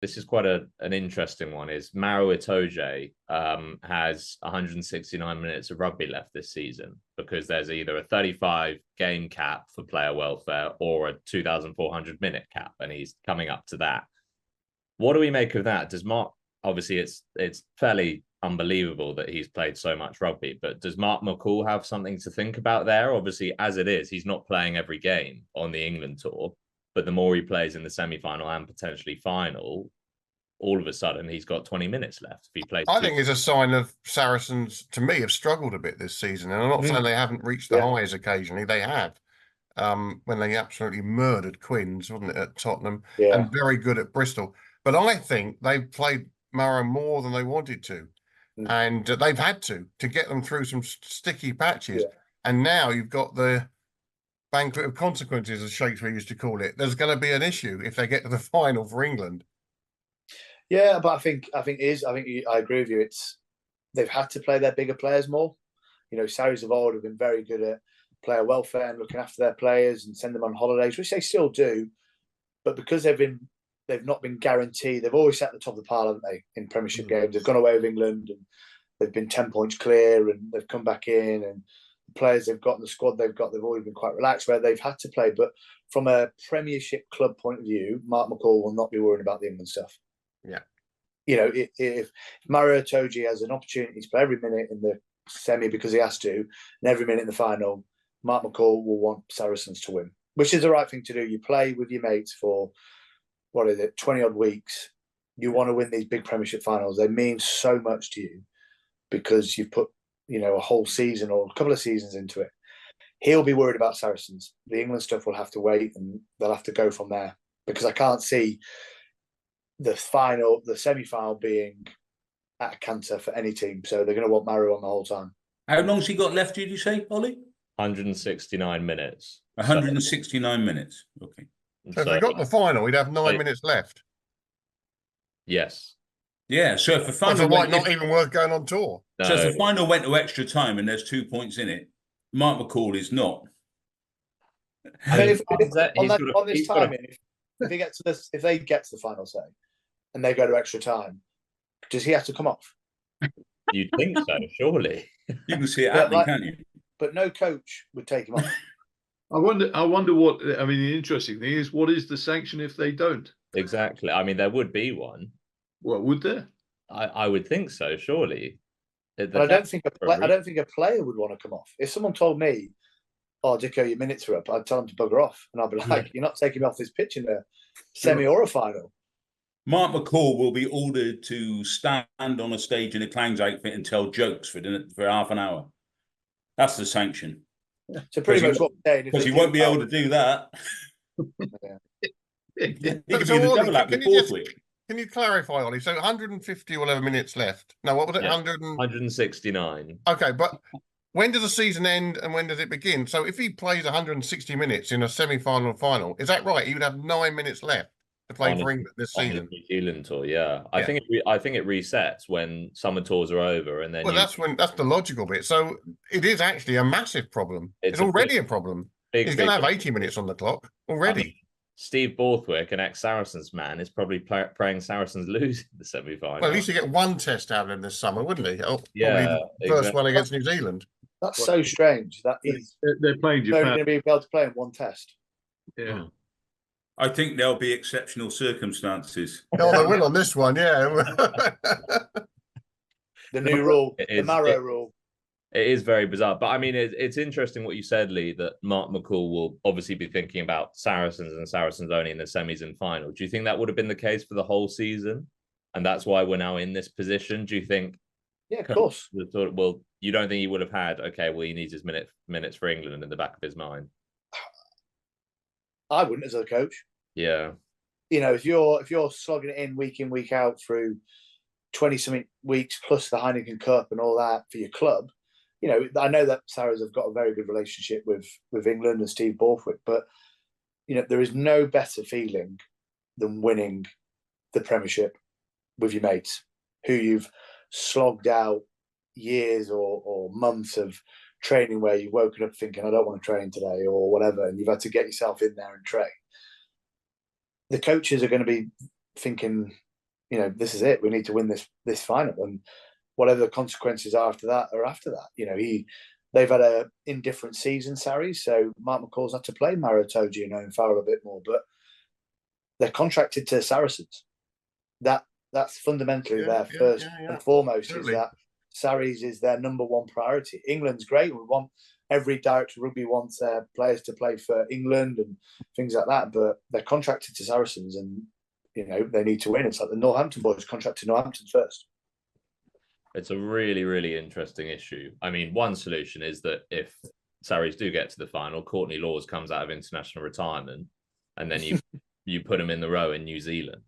this is quite an interesting one. Is Maro Itoje has 169 minutes of rugby left this season because there's either a 35 game cap for player welfare or a 2,400 minute cap, and he's coming up to that. What do we make of that? Does Mark, obviously it's fairly unbelievable that he's played so much rugby, but does Mark McCall have something to think about there? Obviously, as it is, he's not playing every game on the England tour, but the more he plays in the semi-final and potentially final, all of a sudden he's got 20 minutes left. If he plays, I think it's a sign of Saracens, to me, have struggled a bit this season. And I'm not saying they haven't reached the highs occasionally. They have. When they absolutely murdered Quins, wasn't it, at Tottenham? And very good at Bristol. But I think they've played Maro more than they wanted to. And they've had to get them through some sticky patches. And now you've got the banquet of consequences, as Shakespeare used to call it. There's going to be an issue if they get to the final for England. Yeah, but I think I agree with you. They've had to play their bigger players more. You know, Sarries of old have been very good at player welfare and looking after their players and send them on holidays, which they still do. But because they've not been guaranteed, they've always sat at the top of the pile, haven't they, in Premiership games? They've gone away with England and they've been 10 points clear and they've come back in, and the players they've got in the squad they've always been quite relaxed where they've had to play. But from a Premiership club point of view, Mark McCall will not be worrying about the England stuff. Yeah. You know, if Maro Itoje has an opportunity to play every minute in the semi because he has to, and every minute in the final, Mark McCall will want Saracens to win, which is the right thing to do. You play with your mates for, 20 odd weeks. You want to win these big Premiership finals. They mean so much to you because you've put, a whole season or a couple of seasons into it. He'll be worried about Saracens. The England stuff will have to wait and they'll have to go from there, because I can't see the semi-final being at a canter for any team. So they're going to want Maro on the whole time. How long's he got left, did you say, Ollie? 169 minutes. 169 minutes. Okay. So if they got the final, we'd have 9 minutes left. Yes. Yeah, so if the final not even worth going on tour. No. So if the final went to extra time and there's 2 points in it, Mark McCall is not. I mean, if they get to the final, say, and they go to extra time, does he have to come off? You'd think so, surely. You can see it happening, can't you? But no coach would take him off. I wonder what, I mean, the interesting thing is, what is the sanction if they don't? Exactly. I mean, there would be one. Well, would there? I would think so, surely. But I don't think a player would want to come off. If someone told me, "Oh, Dicko, your minutes are up," I'd tell them to bugger off, and I'd be like, "You're not taking me off this pitch in a semi or a final." Mark McCall will be ordered to stand on a stage in a clown's outfit and tell jokes for half an hour. That's the sanction. So pretty much what we're saying, because he won't be able to do that. He could be the double act with Borthwick. Can you clarify, Ollie? So 150 whatever minutes left. No, what was it? 169. Okay, but when does the season end and when does it begin? So if he plays 160 minutes in a semi-final and final, is that right? He would have 9 minutes left to play for England this season. On the New Zealand tour, yeah. I think it resets when summer tours are over, and then that's the logical bit. So it is actually a massive problem. It's already a problem. He's going to have 80 minutes on the clock already. I mean, Steve Borthwick, an ex-Saracens man, is probably praying Saracens lose the semi-final. Well, at least he'd get one test out of him this summer, wouldn't he? Oh, yeah, the first one against New Zealand. That's so strange. That is, they're playing Japan. They're going to be able to play in one test. Yeah. I think there'll be exceptional circumstances. Oh, they will on this one, yeah. The new rule, the Maro rule. It is very bizarre. But I mean, it's interesting what you said, Lee, that Mark McCall will obviously be thinking about Saracens and Saracens only in the semis and final. Do you think that would have been the case for the whole season? And that's why we're now in this position? Do you think? Yeah, of course. Well, you don't think he would have had, okay, well, he needs his minutes for England in the back of his mind? I wouldn't as a coach. Yeah. If you're slogging it in, week out through 20-something weeks plus the Heineken Cup and all that for your club, I know that Sarahs have got a very good relationship with England and Steve Borthwick, but there is no better feeling than winning the Premiership with your mates who you've slogged out years or months of training where you've woken up thinking, I don't want to train today or whatever, and you've had to get yourself in there and train. The coaches are going to be thinking you know, this is it. We need to win this final, and whatever the consequences are after that are after that. You know, they've had a indifferent season, Sarries, so Mark McCall's had to play Maro Itoje and Owen Farrell a bit more, but they're contracted to Saracens. That's fundamentally their first and foremost, is that Sarries is their number one priority. England's great. We want every director of rugby wants their players to play for England and things like that, but they're contracted to Saracens, and you know they need to win. It's like the Northampton boys contracted Northampton first. It's a really, really interesting issue. I mean, one solution is that if Sarries do get to the final, Courtney Lawes comes out of international retirement, and then you put him in the row in New Zealand.